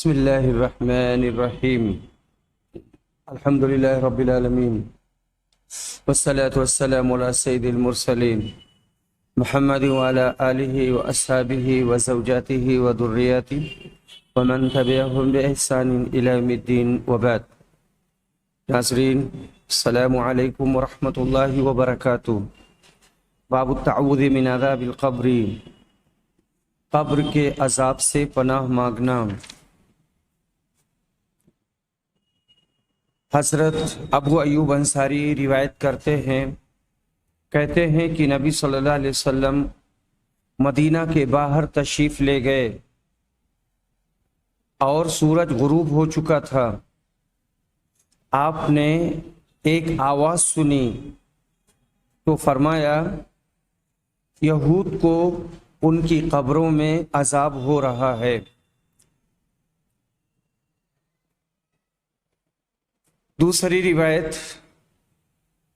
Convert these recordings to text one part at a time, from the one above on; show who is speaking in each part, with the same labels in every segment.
Speaker 1: بسم الله الرحمن الرحيم. الحمد لله رب العالمين، والصلاة والسلام على سيد المرسلين محمد وعلى آله وأصحابه وزوجاته وذرياته ومن تبعهم بإحسان إلى يوم الدين، وبعد. ناظرین، السلام علیکم ورحمۃ اللہ وبرکاتہ. باب التعوذ من عذاب القبر، قبر کے عذاب سے پناہ مانگنا. حضرت ابو ایوب انصاری روایت کرتے ہیں، کہتے ہیں کہ نبی صلی اللہ علیہ وسلم مدینہ کے باہر تشریف لے گئے اور سورج غروب ہو چکا تھا. آپ نے ایک آواز سنی تو فرمایا یہود کو ان کی قبروں میں عذاب ہو رہا ہے. دوسری روایت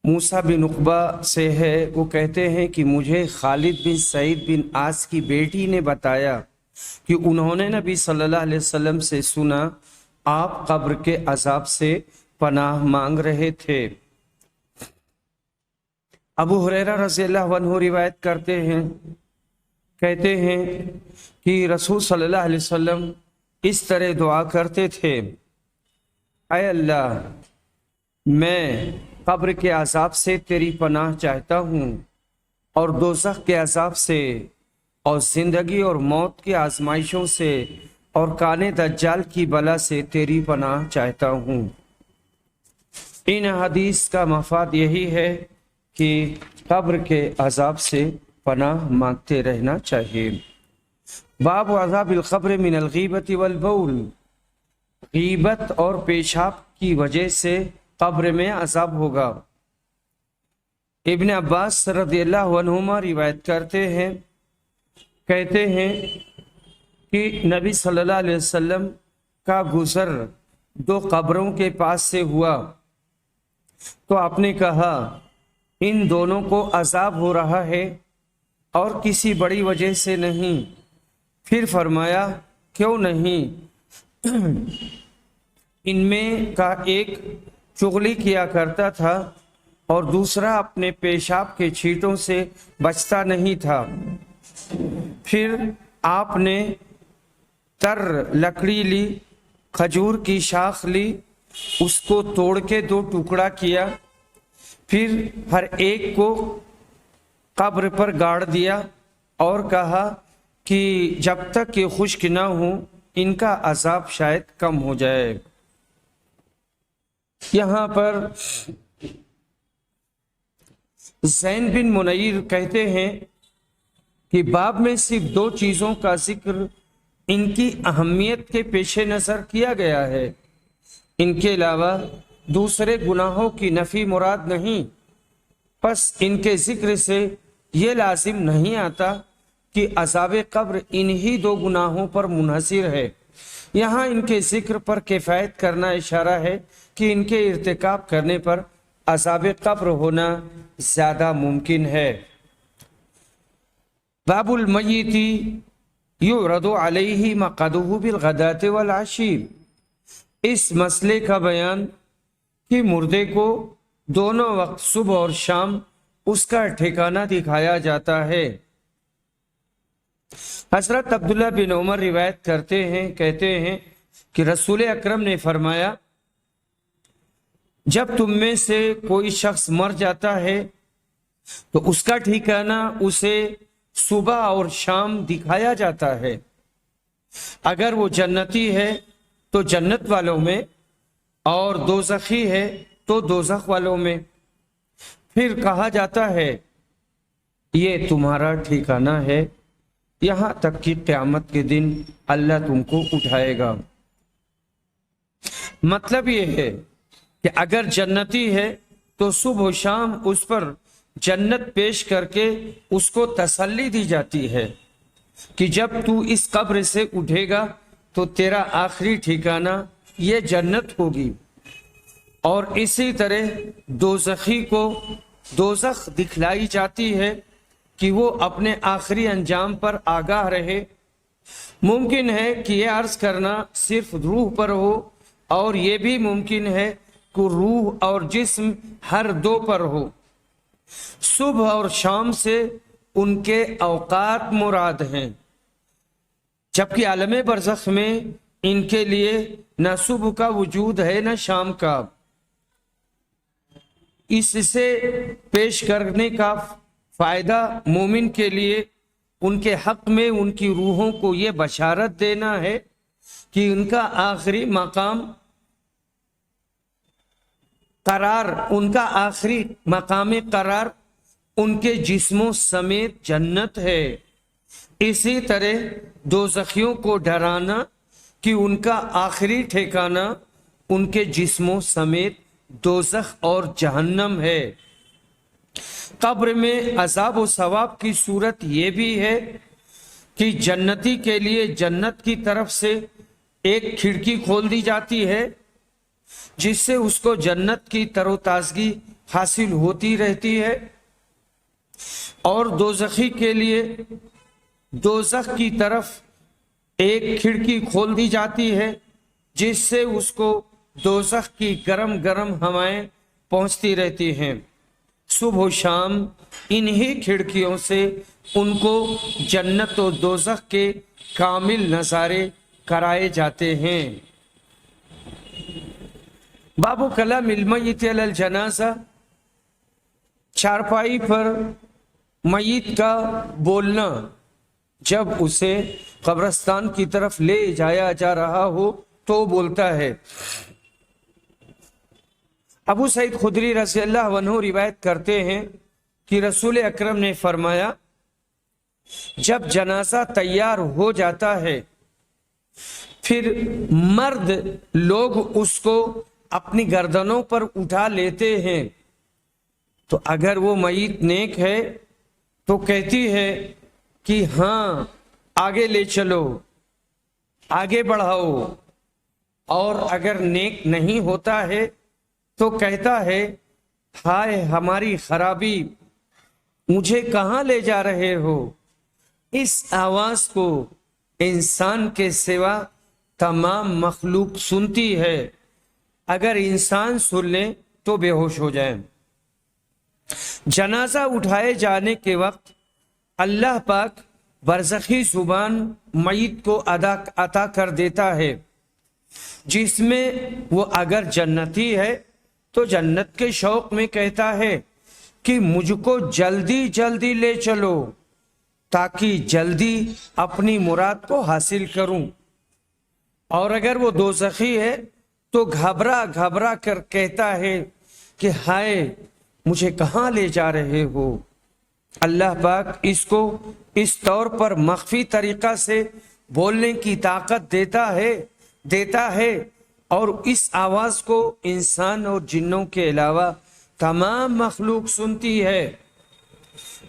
Speaker 1: موسیٰ بن عقبہ سے ہے، وہ کہتے ہیں کہ مجھے خالد بن سعید بن عاص کی بیٹی نے بتایا کہ انہوں نے نبی صلی اللہ علیہ وسلم سے سنا آپ قبر کے عذاب سے پناہ مانگ رہے تھے. ابو ہریرہ رضی اللہ عنہ روایت کرتے ہیں، کہتے ہیں کہ رسول صلی اللہ علیہ وسلم اس طرح دعا کرتے تھے، اے اللہ، میں قبر کے عذاب سے تیری پناہ چاہتا ہوں، اور دوزخ کے عذاب سے، اور زندگی اور موت کی آزمائشوں سے، اور کانے دجال کی بلا سے تیری پناہ چاہتا ہوں. ان حدیث کا مفاد یہی ہے کہ قبر کے عذاب سے پناہ مانگتے رہنا چاہیے. باب عذاب القبر من الغیبت والبول، غیبت اور پیشاب کی وجہ سے قبر میں عذاب ہوگا. ابن عباس رضی اللہ عنہما روایت کرتے ہیں، کہتے ہیں کہ نبی صلی اللہ علیہ وسلم کا گزر دو قبروں کے پاس سے ہوا تو آپ نے کہا ان دونوں کو عذاب ہو رہا ہے اور کسی بڑی وجہ سے نہیں. پھر فرمایا کیوں نہیں؟ ان میں کا ایک چغلی کیا کرتا تھا اور دوسرا اپنے پیشاب کے چھینٹوں سے بچتا نہیں تھا. پھر آپ نے تر لکڑی لی، کھجور کی شاخ لی، اس کو توڑ کے دو ٹکڑا کیا، پھر ہر ایک کو قبر پر گاڑ دیا اور کہا کہ جب تک کہ خشک نہ ہوں ان کا عذاب شاید کم ہو جائے. یہاں پر زین بن منیر کہتے ہیں کہ باب میں صرف دو چیزوں کا ذکر ان کی اہمیت کے پیش نظر کیا گیا ہے، ان کے علاوہ دوسرے گناہوں کی نفی مراد نہیں. پس ان کے ذکر سے یہ لازم نہیں آتا کہ عذاب قبر انہی دو گناہوں پر منحصر ہے. یہاں ان کے ذکر پر کفایت کرنا اشارہ ہے کہ ان کے ارتکاب کرنے پر عذاب قبر ہونا زیادہ ممکن ہے. باب المیت یعرض علیہ مقعدہ بالغداۃ والعشی، اس مسئلے کا بیان کہ مردے کو دونوں وقت صبح اور شام اس کا ٹھکانہ دکھایا جاتا ہے. حضرت عبداللہ بن عمر روایت کرتے ہیں، کہتے ہیں کہ رسول اکرم نے فرمایا جب تم میں سے کوئی شخص مر جاتا ہے تو اس کا ٹھکانہ اسے صبح اور شام دکھایا جاتا ہے. اگر وہ جنتی ہے تو جنت والوں میں، اور دوزخی ہے تو دوزخ والوں میں. پھر کہا جاتا ہے یہ تمہارا ٹھکانہ ہے یہاں تک کہ قیامت کے دن اللہ تم کو اٹھائے گا. مطلب یہ ہے کہ اگر جنتی ہے تو صبح و شام اس پر جنت پیش کر کے اس کو تسلی دی جاتی ہے کہ جب تو اس قبر سے اٹھے گا تو تیرا آخری ٹھکانہ یہ جنت ہوگی. اور اسی طرح دوزخی کو دوزخ دکھلائی جاتی ہے کہ وہ اپنے آخری انجام پر آگاہ رہے ممکن ہے کہ یہ عرض کرنا صرف روح پر ہو، اور یہ بھی ممکن ہے کہ روح اور جسم ہر دو پر ہو۔ صبح اور شام سے ان کے اوقات مراد ہیں، جبکہ عالم برزخ میں ان کے لیے نہ صبح کا وجود ہے نہ شام کا۔ اس سے پیش کرنے کا فائدہ مومن کے لیے ان کے حق میں ان کی روحوں کو یہ بشارت دینا ہے کہ ان کا آخری مقام قرار، ان کا آخری مقام قرار ان کے جسموں سمیت جنت ہے۔ اسی طرح دوزخیوں کو ڈرانا کہ ان کا آخری ٹھکانہ ان کے جسموں سمیت دوزخ اور جہنم ہے۔ قبر میں عذاب و ثواب کی صورت یہ بھی ہے کہ جنتی کے لیے جنت کی طرف سے ایک کھڑکی کھول دی جاتی ہے جس سے اس کو جنت کی تر و تازگی حاصل ہوتی رہتی ہے، اور دوزخی کے لیے دوزخ کی طرف ایک کھڑکی کھول دی جاتی ہے جس سے اس کو دوزخ کی گرم گرم ہوائیں پہنچتی رہتی ہیں۔ صبح و شام انہی کھڑکیوں سے ان کو جنت و دوزخ کے کامل نظارے کرائے جاتے ہیں۔ باب کلام المیت علی الجنازہ، چارپائی پر میت کا بولنا جب اسے قبرستان کی طرف لے جایا جا رہا ہو تو بولتا ہے۔ ابو سعید خدری رضی اللہ عنہ روایت کرتے ہیں کہ رسول اکرم نے فرمایا، جب جنازہ تیار ہو جاتا ہے پھر مرد لوگ اس کو اپنی گردنوں پر اٹھا لیتے ہیں، تو اگر وہ میت نیک ہے تو کہتی ہے کہ ہاں آگے لے چلو، آگے بڑھاؤ، اور اگر نیک نہیں ہوتا ہے تو کہتا ہے ہائے ہماری خرابی، مجھے کہاں لے جا رہے ہو۔ اس آواز کو انسان کے سوا تمام مخلوق سنتی ہے، اگر انسان سن لے تو بے ہوش ہو جائے۔ جنازہ اٹھائے جانے کے وقت اللہ پاک برزخی زبان میت کو عطا کر دیتا ہے، جس میں وہ اگر جنتی ہے تو جنت کے شوق میں کہتا ہے کہ مجھ کو جلدی جلدی لے چلو تاکہ جلدی اپنی مراد کو حاصل کروں، اور اگر وہ دوزخی ہے تو گھبرا گھبرا کر کہتا ہے کہ ہائے مجھے کہاں لے جا رہے ہو۔ اللہ پاک اس کو اس طور پر مخفی طریقہ سے بولنے کی طاقت دیتا ہے اور اس آواز کو انسان اور جنوں کے علاوہ تمام مخلوق سنتی ہے۔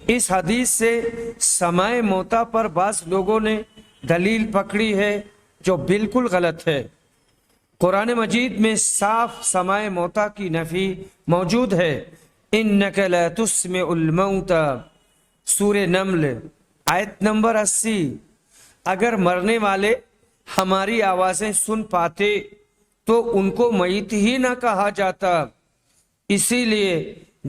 Speaker 1: اس حدیث سے سماع موتا پر بعض لوگوں نے دلیل پکڑی ہے جو بالکل غلط ہے۔ قرآن مجید میں صاف سماع موتا کی نفی موجود ہے۔ انک لا تسمع الموتى، سورہ نمل آیت نمبر 80۔ اگر مرنے والے ہماری آوازیں سن پاتے تو ان کو میت ہی نہ کہا جاتا۔ اسی لیے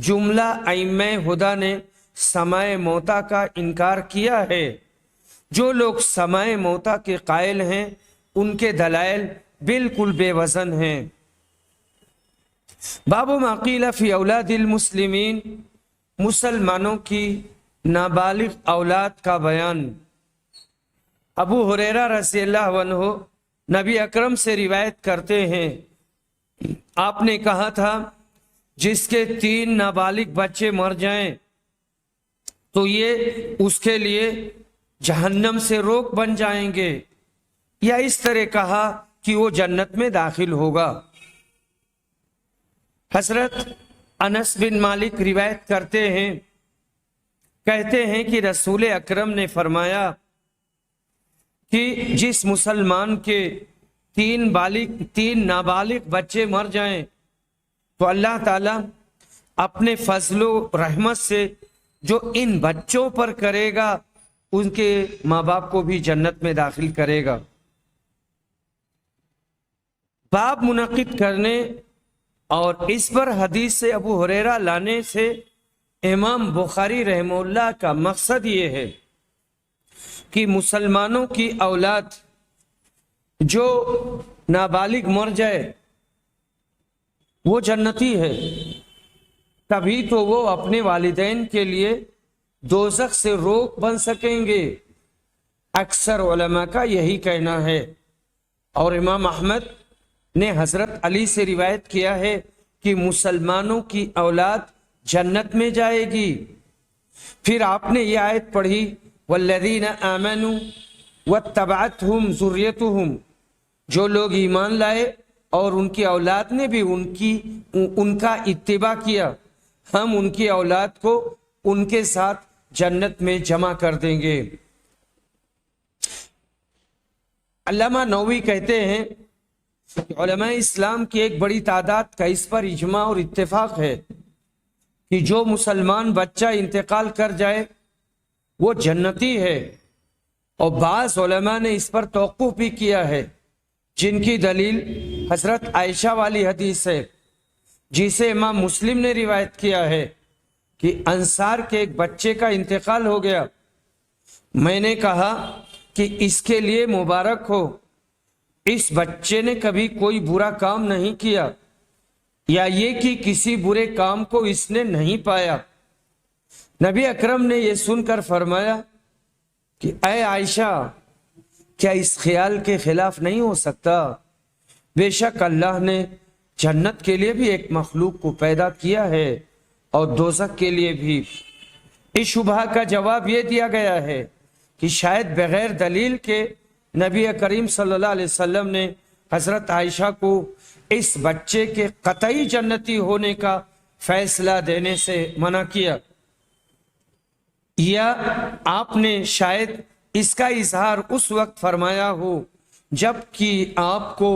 Speaker 1: جملہ ائمہ ہدی نے سماع موتا کا انکار کیا ہے۔ جو لوگ سماع موتا کے قائل ہیں ان کے دلائل بالکل بے وزن ہیں۔ باب ما قیل فی اولاد المسلمین، مسلمانوں کی نابالغ اولاد کا بیان۔ ابو ہریرہ رضی اللہ عنہ نبی اکرم سے روایت کرتے ہیں، آپ نے کہا تھا جس کے 3 نابالغ بچے مر جائیں تو یہ اس کے لیے جہنم سے روک بن جائیں گے، یا اس طرح کہا کہ وہ جنت میں داخل ہوگا۔ حضرت انس بن مالک روایت کرتے ہیں، کہتے ہیں کہ رسول اکرم نے فرمایا کہ جس مسلمان کے 3 نابالغ بچے مر جائیں تو اللہ تعالیٰ اپنے فضل و رحمت سے جو ان بچوں پر کرے گا ان کے ماں باپ کو بھی جنت میں داخل کرے گا۔ باب منعقد کرنے اور اس پر حدیث سے ابو ہریرہ لانے سے امام بخاری رحمہ اللہ کا مقصد یہ ہے کہ مسلمانوں کی اولاد جو نابالغ مر جائے وہ جنتی ہے، تبھی تو وہ اپنے والدین کے لیے دوزخ سے روک بن سکیں گے۔ اکثر علماء کا یہی کہنا ہے، اور امام احمد نے حضرت علی سے روایت کیا ہے کہ مسلمانوں کی اولاد جنت میں جائے گی۔ پھر آپ نے یہ آیت پڑھی والذین آمنوا واتبعتہم ذریتہم، جو لوگ ایمان لائے اور ان کی اولاد نے بھی ان کا اتباع کیا، ہم ان کی اولاد کو ان کے ساتھ جنت میں جمع کر دیں گے۔ علامہ نووی کہتے ہیں کہ علماء اسلام کی ایک بڑی تعداد کا اس پر اجماع اور اتفاق ہے کہ جو مسلمان بچہ انتقال کر جائے وہ جنتی ہے، اور بعض علماء نے اس پر توقف بھی کیا ہے، جن کی دلیل حضرت عائشہ والی حدیث ہے جسے امام مسلم نے روایت کیا ہے کہ انصار کے ایک بچے کا انتقال ہو گیا، میں نے کہا کہ اس کے لیے مبارک ہو، اس بچے نے کبھی کوئی برا کام نہیں کیا، یا یہ کہ کسی برے کام کو اس نے نہیں پایا۔ نبی اکرم نے یہ سن کر فرمایا کہ اے عائشہ، کیا اس خیال کے خلاف نہیں ہو سکتا؟ بے شک اللہ نے جنت کے لیے بھی ایک مخلوق کو پیدا کیا ہے اور دوزخ کے لیے بھی۔ اس شبہ کا جواب یہ دیا گیا ہے کہ شاید بغیر دلیل کے نبی کریم صلی اللہ علیہ وسلم نے حضرت عائشہ کو اس بچے کے قطعی جنتی ہونے کا فیصلہ دینے سے منع کیا، یا آپ نے شاید اس کا اظہار اس وقت فرمایا ہو جب کہ آپ کو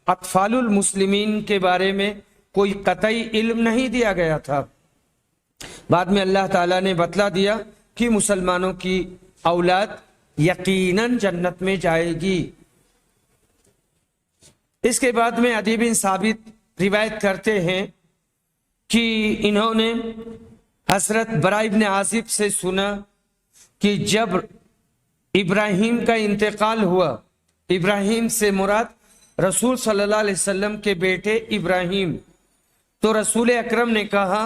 Speaker 1: اطفال المسلمین کے بارے میں کوئی قطعی علم نہیں دیا گیا تھا۔ بعد میں اللہ تعالیٰ نے بتلا دیا کہ مسلمانوں کی اولاد یقیناً جنت میں جائے گی۔ اس کے بعد میں عدی بن ثابت روایت کرتے ہیں کہ انہوں نے حضرت براء بن عازب سے سنا کہ جب ابراہیم کا انتقال ہوا، ابراہیم سے مراد رسول صلی اللہ علیہ وسلم کے بیٹے ابراہیم، تو رسول اکرم نے کہا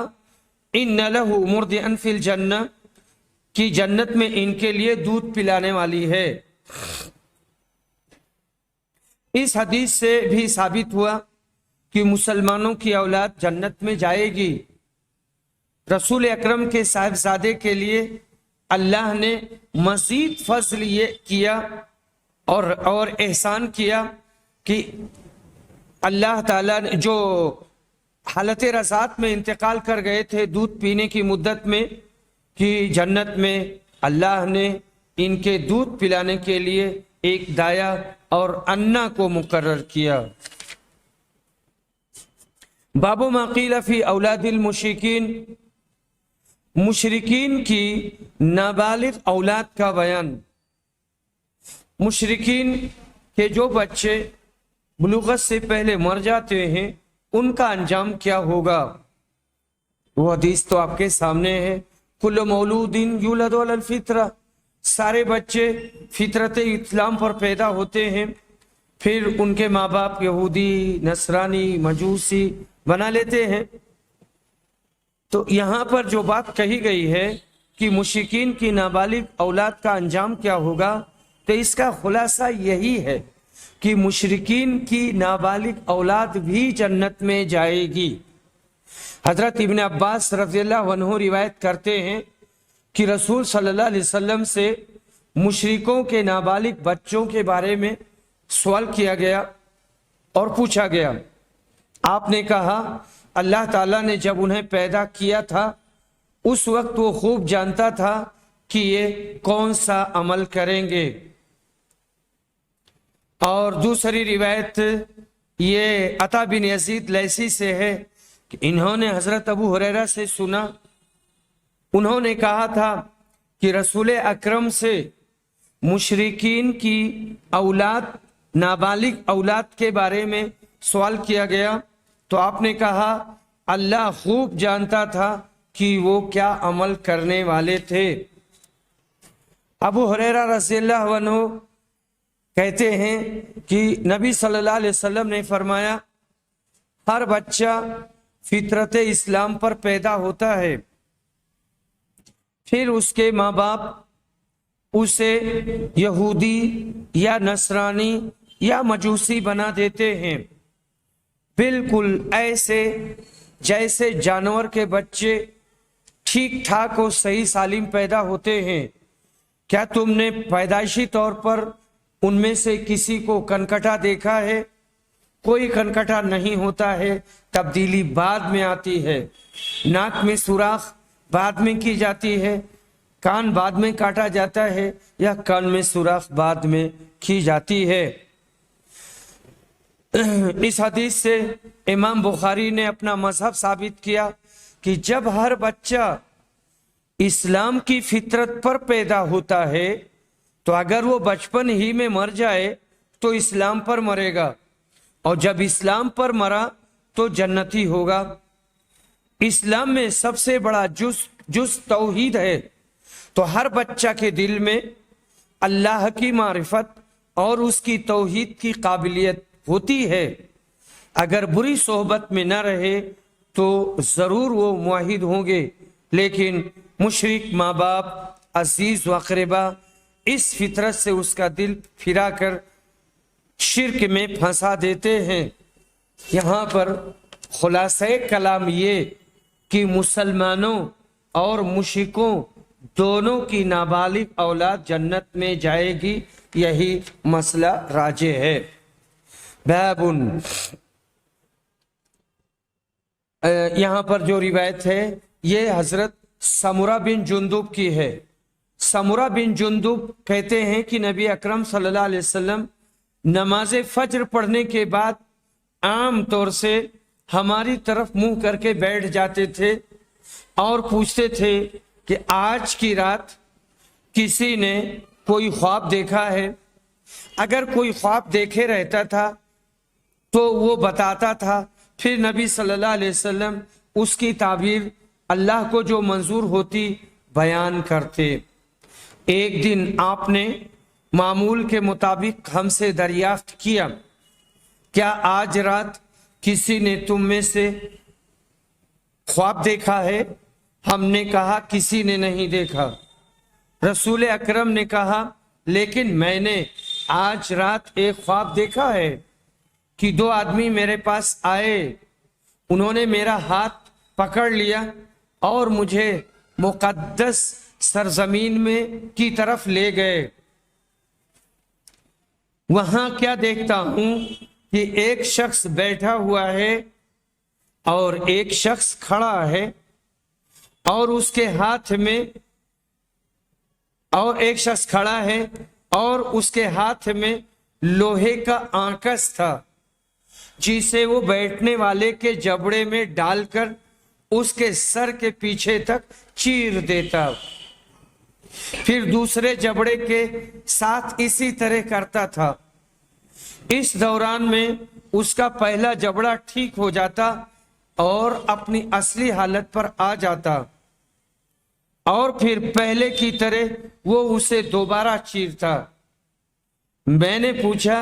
Speaker 1: ان لہ مرضعا فی الجنہ، کہ جنت میں ان کے لیے دودھ پلانے والی ہے۔ اس حدیث سے بھی ثابت ہوا کہ مسلمانوں کی اولاد جنت میں جائے گی۔ رسول اکرم کے صاحبزادے کے لیے اللہ نے مزید فضل یہ کیا اور احسان کیا کہ اللہ تعالیٰ نے جو حالت رضاعت میں انتقال کر گئے تھے دودھ پینے کی مدت میں، کہ جنت میں اللہ نے ان کے دودھ پلانے کے لیے ایک دایا اور انا کو مقرر کیا۔ باب ما قیل فی اولاد المشرکین، مشرکین کی نابالغ اولاد کا بیان۔ مشرکین کے جو بچے بلوغت سے پہلے مر جاتے ہیں ان کا انجام کیا ہوگا؟ وہ حدیث تو آپ کے سامنے ہے، کل مولود یولد علی الفطرہ، سارے بچے فطرت اسلام پر پیدا ہوتے ہیں، پھر ان کے ماں باپ یہودی، نصرانی، مجوسی بنا لیتے ہیں۔ تو یہاں پر جو بات کہی گئی ہے کہ مشرکین کی نابالغ اولاد کا انجام کیا ہوگا، تو اس کا خلاصہ یہی ہے کہ مشرکین کی نابالغ اولاد بھی جنت میں جائے گی۔ حضرت ابن عباس رضی اللہ عنہ روایت کرتے ہیں کہ رسول صلی اللہ علیہ وسلم سے مشرکوں کے نابالغ بچوں کے بارے میں سوال کیا گیا اور پوچھا گیا۔ آپ نے کہا اللہ تعالیٰ نے جب انہیں پیدا کیا تھا اس وقت وہ خوب جانتا تھا کہ یہ کون سا عمل کریں گے۔ اور دوسری روایت یہ عطا بن یزید لیثی سے ہے کہ انہوں نے حضرت ابو ہریرہ سے سنا، انہوں نے کہا تھا کہ رسول اکرم سے مشرکین کی اولاد، نابالغ اولاد کے بارے میں سوال کیا گیا تو آپ نے کہا اللہ خوب جانتا تھا کہ وہ کیا عمل کرنے والے تھے۔ ابو ہریرہ رضی اللہ عنہ کہتے ہیں کہ نبی صلی اللہ علیہ وسلم نے فرمایا ہر بچہ فطرت اسلام پر پیدا ہوتا ہے، پھر اس کے ماں باپ اسے یہودی یا نصرانی یا مجوسی بنا دیتے ہیں، بالکل ایسے جیسے جانور کے بچے ٹھیک ٹھاک اور صحیح سالم پیدا ہوتے ہیں۔ کیا تم نے پیدائشی طور پر ان میں سے کسی کو کنکٹا دیکھا ہے؟ کوئی کنکٹا نہیں ہوتا ہے، تبدیلی بعد میں آتی ہے۔ ناک میں سوراخ بعد میں کی جاتی ہے، کان بعد میں کاٹا جاتا ہے یا کان میں سوراخ بعد میں کی جاتی ہے۔ اس حدیث سے امام بخاری نے اپنا مذہب ثابت کیا کہ جب ہر بچہ اسلام کی فطرت پر پیدا ہوتا ہے تو اگر وہ بچپن ہی میں مر جائے تو اسلام پر مرے گا، اور جب اسلام پر مرا تو جنتی ہوگا۔ اسلام میں سب سے بڑا جز توحید ہے، تو ہر بچہ کے دل میں اللہ کی معرفت اور اس کی توحید کی قابلیت ہوتی ہے۔ اگر بری صحبت میں نہ رہے تو ضرور وہ موحد ہوں گے، لیکن مشرک ماں باپ، عزیز و اقربا اس فطرت سے اس کا دل پھرا کر شرک میں پھنسا دیتے ہیں۔ یہاں پر خلاصہ کلام یہ کہ مسلمانوں اور مشرکوں دونوں کی نابالغ اولاد جنت میں جائے گی، یہی مسئلہ راجح ہے۔ بابن، یہاں پر جو روایت ہے یہ حضرت سمرہ بن جندب کی ہے۔ سمرہ بن جندب کہتے ہیں کہ نبی اکرم صلی اللہ علیہ وسلم نماز فجر پڑھنے کے بعد عام طور سے ہماری طرف منہ کر کے بیٹھ جاتے تھے اور پوچھتے تھے کہ آج کی رات کسی نے کوئی خواب دیکھا ہے؟ اگر کوئی خواب دیکھے رہتا تھا تو وہ بتاتا تھا، پھر نبی صلی اللہ علیہ وسلم اس کی تعبیر اللہ کو جو منظور ہوتی بیان کرتے۔ ایک دن آپ نے معمول کے مطابق ہم سے دریافت کیا، کیا آج رات کسی نے تم میں سے خواب دیکھا ہے؟ ہم نے کہا کسی نے نہیں دیکھا۔ رسول اکرم نے کہا لیکن میں نے آج رات ایک خواب دیکھا ہے کہ دو آدمی میرے پاس آئے، انہوں نے میرا ہاتھ پکڑ لیا اور مجھے مقدس سرزمین میں کی طرف لے گئے۔ وہاں کیا دیکھتا ہوں کہ ایک شخص بیٹھا ہوا ہے اور ایک شخص کھڑا ہے، اور اس کے ہاتھ میں اور ایک شخص کھڑا ہے اور اس کے ہاتھ میں لوہے کا آنکس تھا، جسے وہ بیٹھنے والے کے جبڑے میں ڈال کر اس کے سر کے پیچھے تک چیر دیتا، پھر دوسرے جبڑے کے ساتھ اسی طرح کرتا تھا۔ اس دوران میں اس کا پہلا جبڑا ٹھیک ہو جاتا اور اپنی اصلی حالت پر آ جاتا، اور پھر پہلے کی طرح وہ اسے دوبارہ چیرتا۔ میں نے پوچھا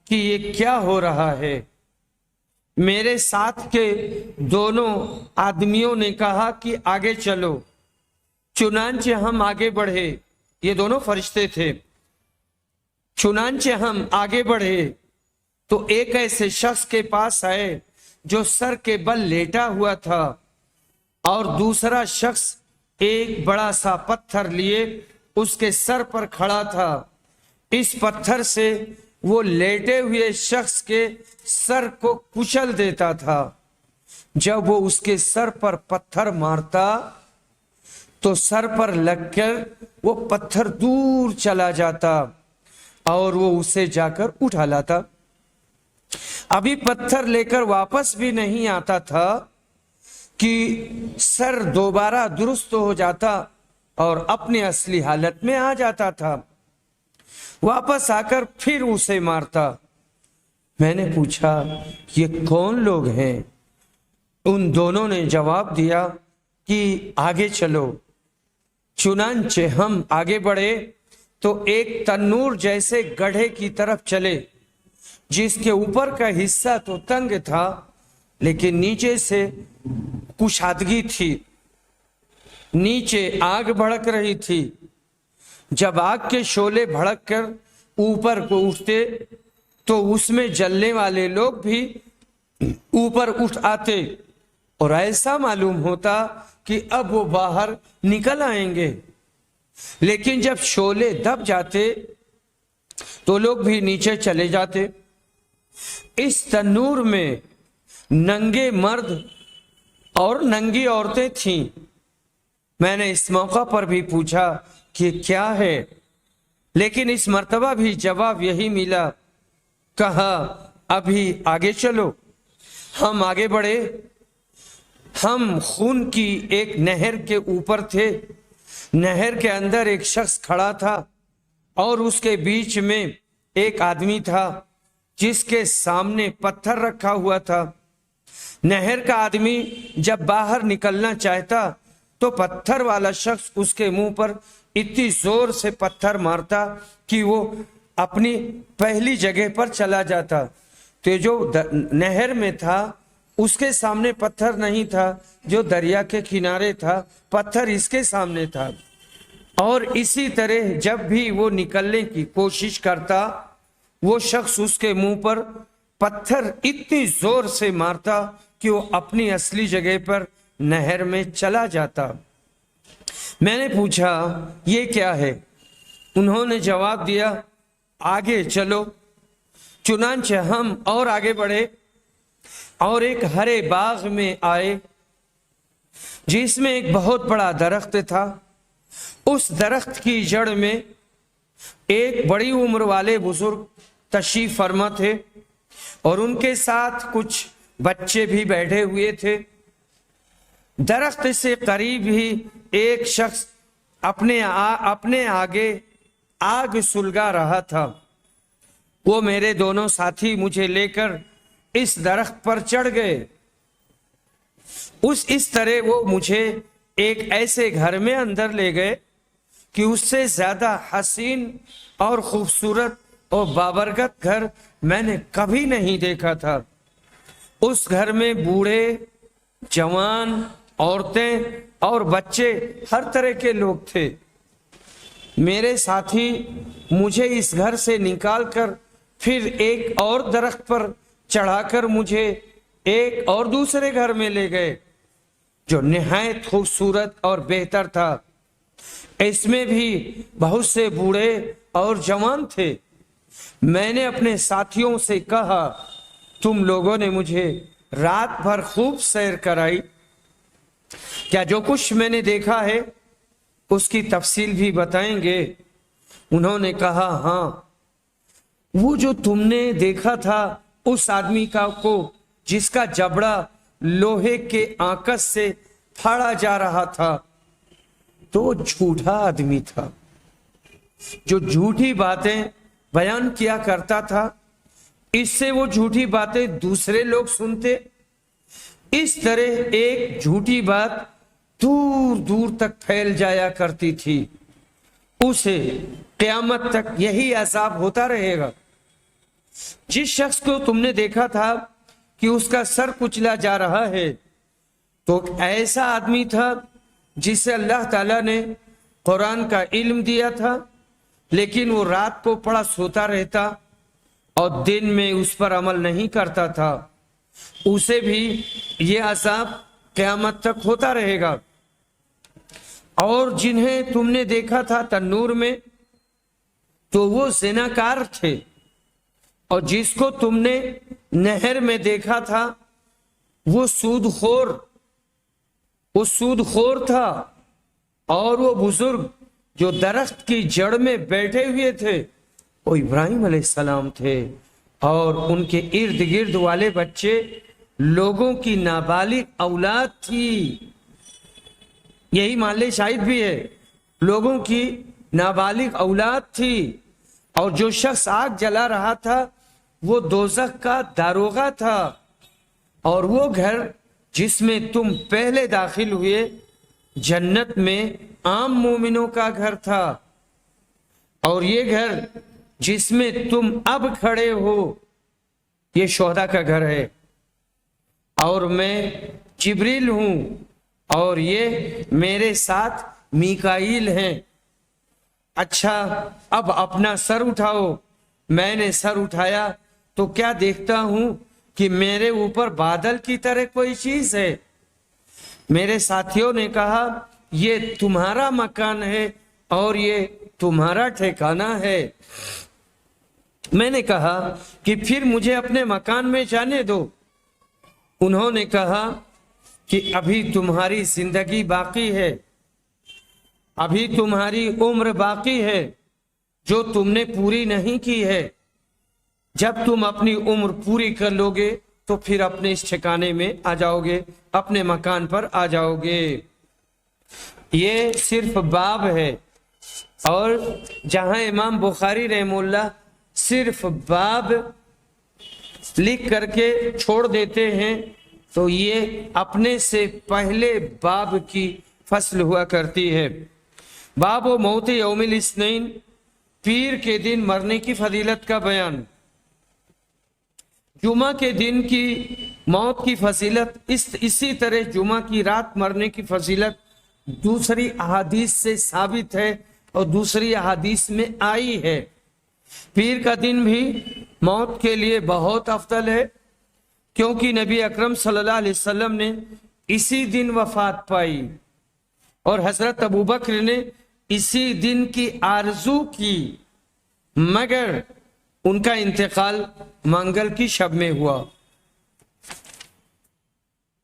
Speaker 1: کہ یہ کیا ہو رہا ہے؟ میرے ساتھ کے دونوں آدمیوں نے کہا کہ آگے چلو۔ چنانچہ ہم آگے بڑھے، یہ دونوں فرشتے تھے۔ چنانچہ ہم آگے بڑھے تو ایک ایسے شخص کے پاس آئے جو سر کے بل لیٹا ہوا تھا، اور دوسرا شخص ایک بڑا سا پتھر لیے اس کے سر پر کھڑا تھا۔ اس پتھر سے وہ لیٹے ہوئے شخص کے سر کو کچل دیتا تھا۔ جب وہ اس کے سر پر پتھر مارتا تو سر پر لگ کر وہ پتھر دور چلا جاتا اور وہ اسے جا کر اٹھا لاتا۔ ابھی پتھر لے کر واپس بھی نہیں آتا تھا کہ سر دوبارہ درست ہو جاتا اور اپنی اصلی حالت میں آ جاتا تھا، واپس آ کر پھر اسے مارتا۔ میں نے پوچھا یہ کون لوگ ہیں؟ ان دونوں نے جواب دیا کہ آگے چلو۔ چنانچہ ہم آگے بڑھے تو ایک تنور جیسے گڑھے کی طرف چلے، جس کے اوپر کا حصہ تو تنگ تھا لیکن نیچے سے کشادگی تھی۔ نیچے آگ بھڑک رہی تھی۔ جب آگ کے شعلے بھڑک کر اوپر کو اٹھتے تو اس میں جلنے والے لوگ بھی اوپر اٹھ آتے اور ایسا معلوم ہوتا کہ اب وہ باہر نکل آئیں گے، لیکن جب شعلے دب جاتے تو لوگ بھی نیچے چلے جاتے۔ اس تنور میں ننگے مرد اور ننگی عورتیں تھیں۔ میں نے اس موقع پر بھی پوچھا کہ کیا ہے، لیکن اس مرتبہ بھی جواب یہی ملا۔ کہا ابھی آگے چلو۔ ہم آگے بڑھے۔ ہم خون کی ایک نہر کے اوپر تھے۔ نہر کے اندر ایک شخص کھڑا تھا اور اس کے بیچ میں ایک آدمی تھا جس کے سامنے پتھر رکھا ہوا تھا۔ نہر کا آدمی جب باہر نکلنا چاہتا تو پتھر والا شخص اس کے منہ پر اتنی زور سے پتھر مارتا کہ وہ اپنی پہلی جگہ پر چلا جاتا۔ تو جو نہر میں تھا اس کے سامنے پتھر نہیں تھا، جو دریا کے کنارے تھا پتھر اس کے سامنے تھا، اور اسی طرح جب بھی وہ نکلنے کی کوشش کرتا وہ شخص اس کے منہ پر پتھر اتنی زور سے مارتا کہ وہ اپنی اصلی جگہ پر نہر میں چلا جاتا۔ میں نے پوچھا یہ کیا ہے؟ انہوں نے جواب دیا آگے چلو۔ چنانچہ ہم اور آگے بڑھے اور ایک ہرے باغ میں آئے جس میں ایک بہت بڑا درخت تھا۔ اس درخت کی جڑ میں ایک بڑی عمر والے بزرگ تشریف فرما تھے اور ان کے ساتھ کچھ بچے بھی بیٹھے ہوئے تھے۔ درخت سے قریب ہی ایک شخص اپنے آگے آگ سلگا رہا تھا۔ وہ میرے دونوں ساتھی مجھے لے کر اس درخت پر چڑھ گئے۔ اس طرح وہ مجھے ایک ایسے گھر میں اندر لے گئے کہ اس سے زیادہ حسین اور خوبصورت اور بابرکت گھر میں نے کبھی نہیں دیکھا تھا۔ اس گھر میں بوڑھے، جوان، عورتیں اور بچے، ہر طرح کے لوگ تھے۔ میرے ساتھی مجھے اس گھر سے نکال کر پھر ایک اور درخت پر چڑھا کر مجھے ایک اور دوسرے گھر میں لے گئے جو نہایت خوبصورت اور بہتر تھا۔ اس میں بھی بہت سے بوڑھے اور جوان تھے۔ میں نے اپنے ساتھیوں سے کہا تم لوگوں نے مجھے رات بھر خوب سیر کرائی، کیا جو کچھ میں نے دیکھا ہے اس کی تفصیل بھی بتائیں گے؟ انہوں نے کہا ہاں، وہ جو تم نے دیکھا تھا اس آدمی کو جس کا جبڑا لوہے کے آنکس سے پھاڑا جا رہا تھا، تو وہ جھوٹا آدمی تھا جو جھوٹی باتیں بیان کیا کرتا تھا۔ اس سے وہ جھوٹی باتیں دوسرے لوگ سنتے۔ اس طرح ایک جھوٹی بات دور دور تک پھیل جایا کرتی تھی۔ اسے قیامت تک یہی عذاب ہوتا رہے گا۔ جس شخص کو تم نے دیکھا تھا کہ اس کا سر کچلا جا رہا ہے، تو ایسا آدمی تھا جسے اللہ تعالیٰ نے قرآن کا علم دیا تھا، لیکن وہ رات کو پڑا سوتا رہتا اور دن میں اس پر عمل نہیں کرتا تھا۔ اسے بھی یہ عذاب قیامت تک ہوتا رہے گا۔ اور جنہیں تم نے دیکھا تھا تنور میں، تو وہ زناکار تھے، اور جس کو تم نے نہر میں دیکھا تھا وہ سود خور تھا، اور وہ بزرگ جو درخت کی جڑ میں بیٹھے ہوئے تھے وہ ابراہیم علیہ السلام تھے، اور ان کے ارد گرد والے بچے لوگوں کی نابالغ اولاد تھی۔ یہی محل شاہد بھی ہے لوگوں کی نابالغ اولاد تھی، اور جو شخص آگ جلا رہا تھا وہ دوزخ کا داروغہ تھا، اور وہ گھر جس میں تم پہلے داخل ہوئے جنت میں عام مومنوں کا گھر تھا، اور یہ گھر جس میں تم اب کھڑے ہو یہ شہداء کا گھر ہے، اور میں جبریل ہوں اور یہ میرے ساتھ میکائیل ہیں۔ اچھا اب اپنا سر اٹھاؤ۔ میں نے سر اٹھایا تو کیا دیکھتا ہوں کہ میرے اوپر بادل کی طرح کوئی چیز ہے۔ میرے ساتھیوں نے کہا یہ تمہارا مکان ہے اور یہ تمہارا ٹھکانہ ہے۔ میں نے کہا کہ پھر مجھے اپنے مکان میں جانے دو۔ انہوں نے کہا کہ ابھی تمہاری زندگی باقی ہے، ابھی تمہاری عمر باقی ہے جو تم نے پوری نہیں کی ہے۔ جب تم اپنی عمر پوری کر لو گے تو پھر اپنے اس ٹھکانے میں آ جاؤ گے، اپنے مکان پر آ جاؤ گے۔ یہ صرف باب ہے، اور جہاں امام بخاری رحمہ اللہ صرف باب لکھ کر کے چھوڑ دیتے ہیں تو یہ اپنے سے پہلے باب کی فصل ہوا کرتی ہے۔ باب و موت یوم الاثنین، پیر کے دن مرنے کی فضیلت کا بیان۔ جمعہ کے دن کی موت کی فضیلت اسی طرح جمعہ کی رات مرنے کی فضیلت دوسری احادیث سے ثابت ہے اور دوسری احادیث میں آئی ہے۔ پیر کا دن بھی موت کے لیے بہت افضل ہے، کیونکہ نبی اکرم صلی اللہ علیہ وسلم نے اسی دن وفات پائی، اور حضرت ابوبکر نے اسی دن کی آرزو کی، مگر ان کا انتقال منگل کی شب میں ہوا۔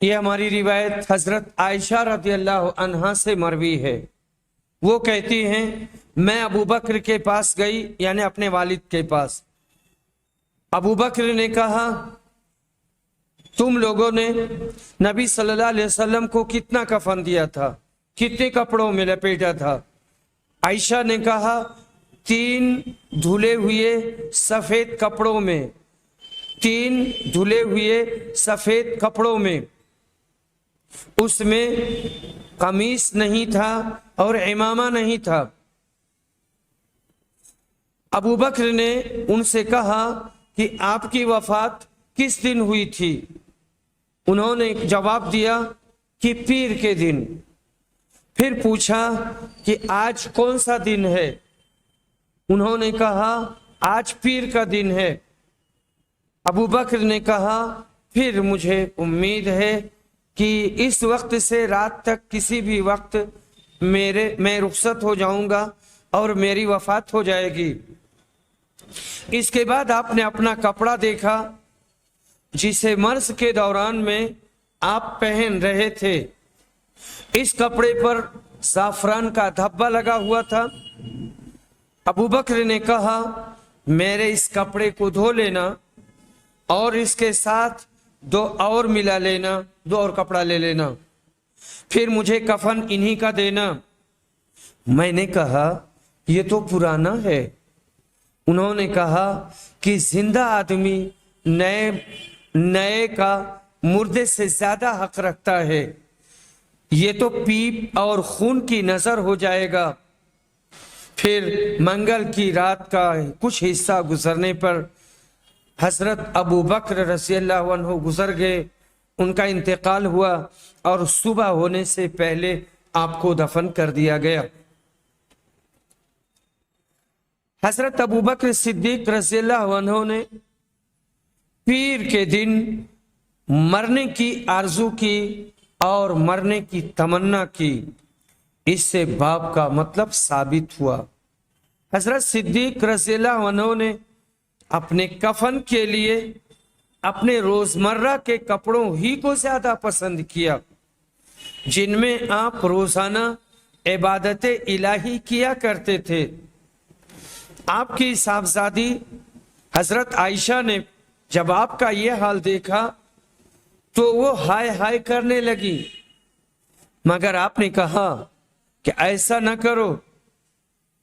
Speaker 1: یہ ہماری روایت حضرت عائشہ رضی اللہ عنہا سے مروی ہے۔ وہ کہتی ہیں میں ابوبکر کے پاس گئی، یعنی اپنے والد کے پاس۔ ابوبکر نے کہا تم لوگوں نے نبی صلی اللہ علیہ وسلم کو کتنا کفن دیا تھا، کتنے کپڑوں میں لپیٹا تھا؟ عائشہ نے کہا 3 دھلے ہوئے سفید کپڑوں میں، 3 دھلے ہوئے سفید کپڑوں میں، اس میں قمیص نہیں تھا اور امامہ نہیں تھا۔ ابوبکر نے ان سے کہا کہ آپ کی وفات کس دن ہوئی تھی؟ انہوں نے جواب دیا کہ پیر کے دن۔ پھر پوچھا کہ آج کون سا دن ہے؟ انہوں نے کہا آج پیر کا دن ہے۔ ابوبکر نے کہا پھر مجھے امید ہے کہ اس وقت سے رات تک کسی بھی وقت میں رخصت ہو جاؤں گا اور میری وفات ہو جائے گی۔ اس کے بعد آپ نے اپنا کپڑا دیکھا جسے مرض کے دوران میں آپ پہن رہے تھے۔ اس کپڑے پر زعفران کا دھبا لگا ہوا تھا۔ ابوبکر نے کہا میرے اس کپڑے کو دھو لینا اور اس کے ساتھ 2 اور ملا لینا، 2 اور کپڑا لے لینا، پھر مجھے کفن انہی کا دینا۔ میں نے کہا یہ تو پرانا ہے۔ انہوں نے کہا کہ زندہ آدمی نئے کا مردے سے زیادہ حق رکھتا ہے، یہ تو پیپ اور خون کی نظر ہو جائے گا۔ پھر منگل کی رات کا کچھ حصہ گزرنے پر حضرت ابوبکر رضی اللہ عنہ گزر گئے، ان کا انتقال ہوا اور صبح ہونے سے پہلے آپ کو دفن کر دیا گیا۔ حضرت ابوبکر صدیق رضی اللہ عنہ نے پیر کے دن مرنے کی آرزو کی اور مرنے کی تمنا کی۔ اس سے باب کا مطلب ثابت ہوا۔ حضرت صدیق رضی اللہ عنہ نے اپنے کفن کے لیے اپنے روزمرہ کے کپڑوں ہی کو زیادہ پسند کیا، جن میں آپ روزانہ عبادت الہی کیا کرتے تھے۔ آپ کی صاحبزادی حضرت عائشہ نے جب آپ کا یہ حال دیکھا تو وہ ہائے ہائے کرنے لگی، مگر آپ نے کہا کہ ایسا نہ کرو،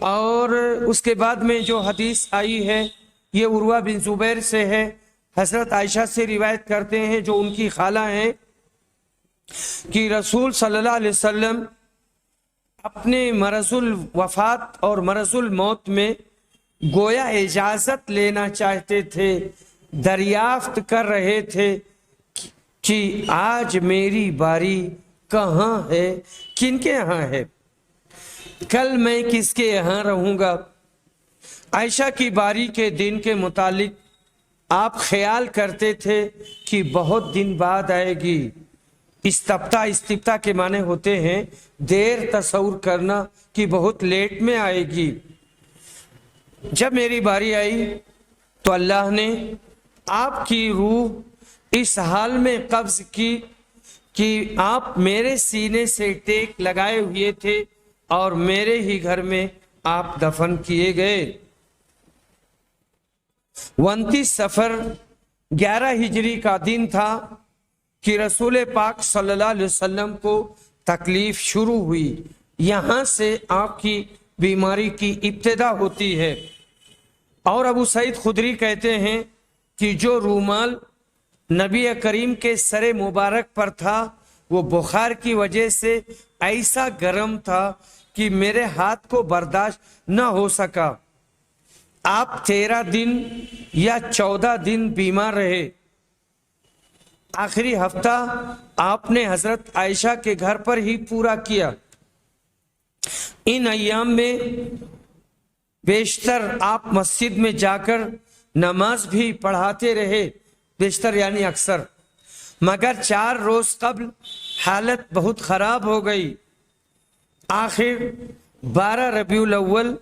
Speaker 1: اور اس کے بعد میں جو حدیث آئی ہے یہ عروہ بن زبیر سے ہے، حضرت عائشہ سے روایت کرتے ہیں جو ان کی خالہ ہیں کہ رسول صلی اللہ علیہ وسلم اپنے مرض الوفات اور مرض الموت میں گویا اجازت لینا چاہتے تھے، دریافت کر رہے تھے کہ آج میری باری کہاں ہے، کن کے یہاں ہے، کل میں کس کے یہاں رہوں گا۔ عائشہ کی باری کے دن کے متعلق آپ خیال کرتے تھے کہ بہت دن بعد آئے گی۔ استفتاء کے معنی ہوتے ہیں دیر تصور کرنا کہ بہت لیٹ میں آئے گی۔ جب میری باری آئی تو اللہ نے آپ کی روح اس حال میں قبض کی کہ آپ میرے سینے سے ٹیک لگائے ہوئے تھے اور میرے ہی گھر میں آپ دفن کیے گئے۔ 29 صفر 11 ہجری کا دن تھا کہ رسول پاک صلی اللہ علیہ وسلم کو تکلیف شروع ہوئی، یہاں سے آپ کی بیماری کی ابتدا ہوتی ہے۔ اور ابو سعید خدری کہتے ہیں کہ جو رومال نبی کریم کے سر مبارک پر تھا وہ بخار کی وجہ سے ایسا گرم تھا کہ میرے ہاتھ کو برداشت نہ ہو سکا۔ آپ 13 دن یا 14 دن بیمار رہے۔ آخری ہفتہ آپ نے حضرت عائشہ کے گھر پر ہی پورا کیا۔ ان ایام میں بیشتر آپ مسجد میں جا کر نماز بھی پڑھاتے رہے، بیشتر یعنی اکثر، مگر 4 روز قبل حالت بہت خراب ہو گئی۔ آخر 12 ربیع الاول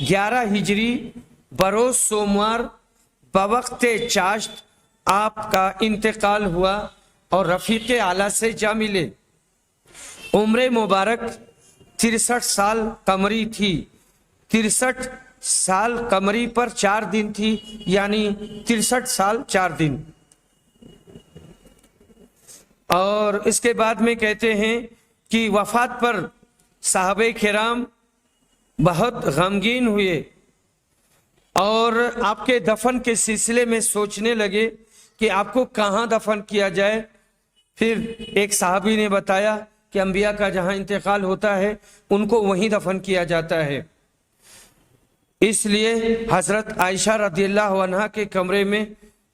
Speaker 1: 11 ہجری بروز سوموار بوقت چاشت آپ کا انتقال ہوا اور رفیق اعلیٰ سے جا ملے۔ عمر مبارک 63 سال قمری تھی، 63 سال قمری پر 4 دن تھی، یعنی 63 سال 4 دن۔ اور اس کے بعد میں کہتے ہیں کہ وفات پر صحابہ کرام بہت غمگین ہوئے اور آپ کے دفن کے سلسلے میں سوچنے لگے کہ آپ کو کہاں دفن کیا جائے۔ پھر ایک صحابی نے بتایا کہ انبیاء کا جہاں انتقال ہوتا ہے ان کو وہیں دفن کیا جاتا ہے، اس لیے حضرت عائشہ رضی اللہ عنہا کے کمرے میں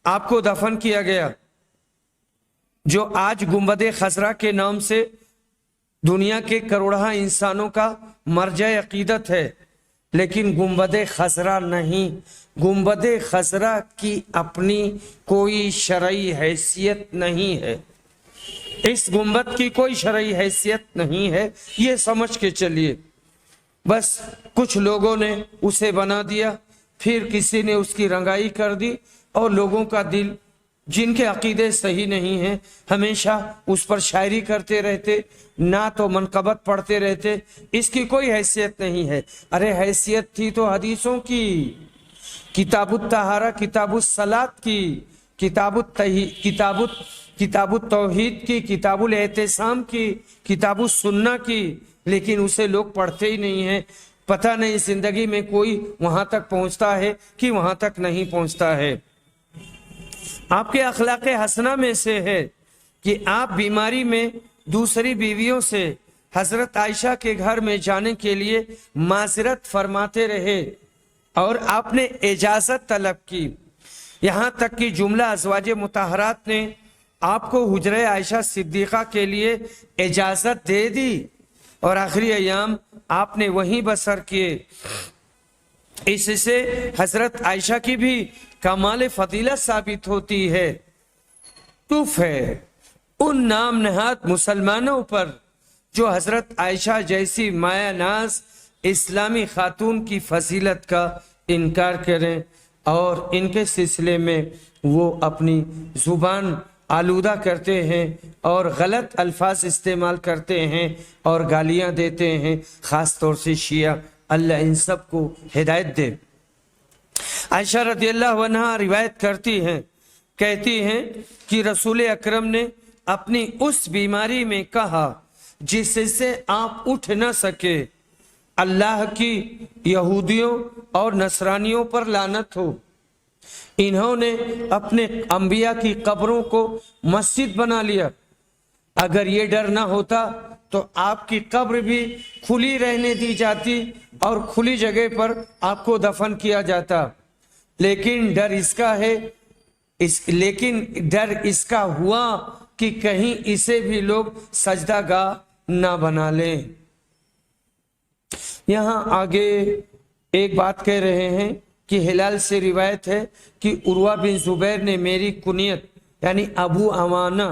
Speaker 1: آپ کو دفن کیا گیا، جو آج گنبد خضرا کے نام سے دنیا کے کروڑہ انسانوں کا مرجع عقیدت ہے، لیکن گنبد خضرا نہیں۔ گنبد خضرا کی اپنی کوئی شرعی حیثیت نہیں ہے، اس گنبد کی کوئی شرعی حیثیت نہیں ہے، یہ سمجھ کے چلیے۔ بس کچھ لوگوں نے اسے بنا دیا، پھر کسی نے اس کی رنگائی کر دی، اور لوگوں کا دل جن کے عقیدے صحیح نہیں ہیں ہمیشہ اس پر شاعری کرتے رہتے، نعت و منقبت پڑھتے رہتے۔ اس کی کوئی حیثیت نہیں ہے۔ ارے حیثیت تھی تو حدیثوں کی، کتاب الطہارہ، کتاب الصلاۃ کی، کتاب التوحید کی، کتاب الاعتصام کی، کتاب السنہ کی، لیکن اسے لوگ پڑھتے ہی نہیں ہیں۔ پتہ نہیں زندگی میں کوئی وہاں تک پہنچتا ہے کہ وہاں تک نہیں پہنچتا ہے۔ آپ کے اخلاق حسنہ میں سے ہے کہ آپ بیماری میں دوسری بیویوں سے حضرت عائشہ کے گھر میں جانے کے لیے معذرت فرماتے رہے اور آپ نے اجازت طلب کی، یہاں تک کہ جملہ ازواج مطہرات نے آپ کو حجرہ عائشہ صدیقہ کے لیے اجازت دے دی اور آخری ایام آپ نے وہیں بسر کیے۔ اس سے حضرت عائشہ کی بھی کمال فضیلت ثابت ہوتی ہے۔ تف ہے ان نام نہاد مسلمانوں پر جو حضرت عائشہ جیسی مایا ناز اسلامی خاتون کی فضیلت کا انکار کریں اور ان کے سلسلے میں وہ اپنی زبان آلودہ کرتے ہیں اور غلط الفاظ استعمال کرتے ہیں اور گالیاں دیتے ہیں، خاص طور سے شیعہ۔ اللہ ان سب کو ہدایت دے۔ عائشہ رضی اللہ عنہا روایت کرتی ہیں، کہتی ہیں کہ رسول اکرم نے اپنی اس بیماری میں کہا جس سے آپ اٹھ نہ سکے، اللہ کی یہودیوں اور نصرانیوں پر لعنت ہو، انہوں نے اپنے انبیاء کی قبروں کو مسجد بنا لیا۔ اگر یہ ڈر نہ ہوتا تو آپ کی قبر بھی کھلی رہنے دی جاتی اور کھلی جگہ پر آپ کو دفن کیا جاتا، لیکن ڈر اس کا ہوا کہ کہیں اسے بھی لوگ سجدہ گاہ نہ بنا لیں۔ یہاں آگے ایک بات کہہ رہے ہیں کہ ہلال سے روایت ہے کہ عروہ بن زبیر نے میری کنیت یعنی ابو عوانہ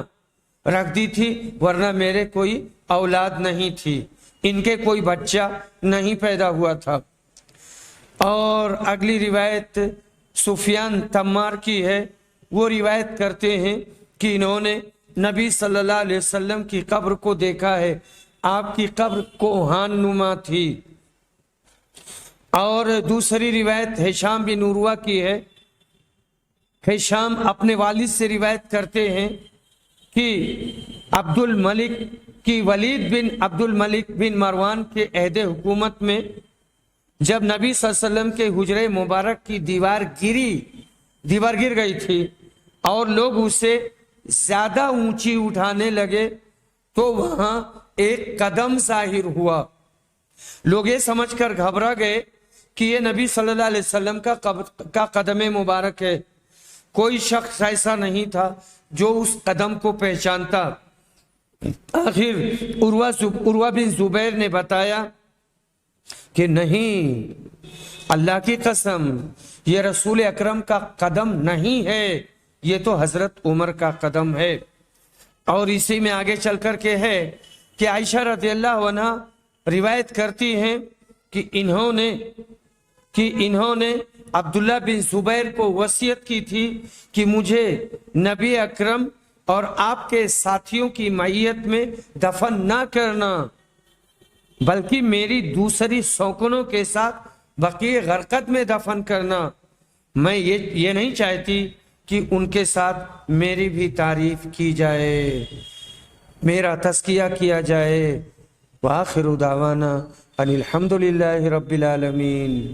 Speaker 1: رکھ دی تھی، ورنہ میرے کوئی اولاد نہیں تھی، ان کے کوئی بچہ نہیں پیدا ہوا تھا۔ اور اگلی روایت سفیان تمار کی ہے، وہ روایت کرتے ہیں کہ انہوں نے نبی صلی اللہ علیہ وسلم کی قبر کو دیکھا ہے، آپ کی قبر کوہان نما تھی۔ اور دوسری روایت ہشام بن عروہ کی ہے، ہشام اپنے والد سے روایت کرتے ہیں کہ ولید بن عبد الملک بن مروان کے عہد حکومت میں جب نبی صلی اللہ علیہ وسلم کے حجرے مبارک کی دیوار گر گئی تھی اور لوگ اسے زیادہ اونچی اٹھانے لگے تو وہاں ایک قدم ظاہر ہوا۔ لوگ یہ سمجھ کر گھبرا گئے کہ یہ نبی صلی اللہ علیہ وسلم کا قدم مبارک ہے۔ کوئی شخص ایسا نہیں تھا جو اس قدم کو پہچانتا۔ آخر عروہ بن زبیر نے بتایا کہ نہیں، اللہ کی قسم، یہ رسول اکرم کا قدم نہیں ہے، یہ تو حضرت عمر کا قدم ہے۔ اور اسی میں آگے چل کر کے ہے کہ عائشہ رضی اللہ عنہ روایت کرتی ہیں کہ انہوں نے عبداللہ بن زبیر کو وصیت کی تھی کہ مجھے نبی اکرم اور آپ کے ساتھیوں کی معیت میں دفن نہ کرنا، بلکہ میری دوسری سوکنوں کے ساتھ بقیع غرقد میں دفن کرنا۔ میں یہ نہیں چاہتی کہ ان کے ساتھ میری بھی تعریف کی جائے، میرا تزکیہ کیا جائے۔ وآخر دعوانا ان الحمد للہ رب العالمین۔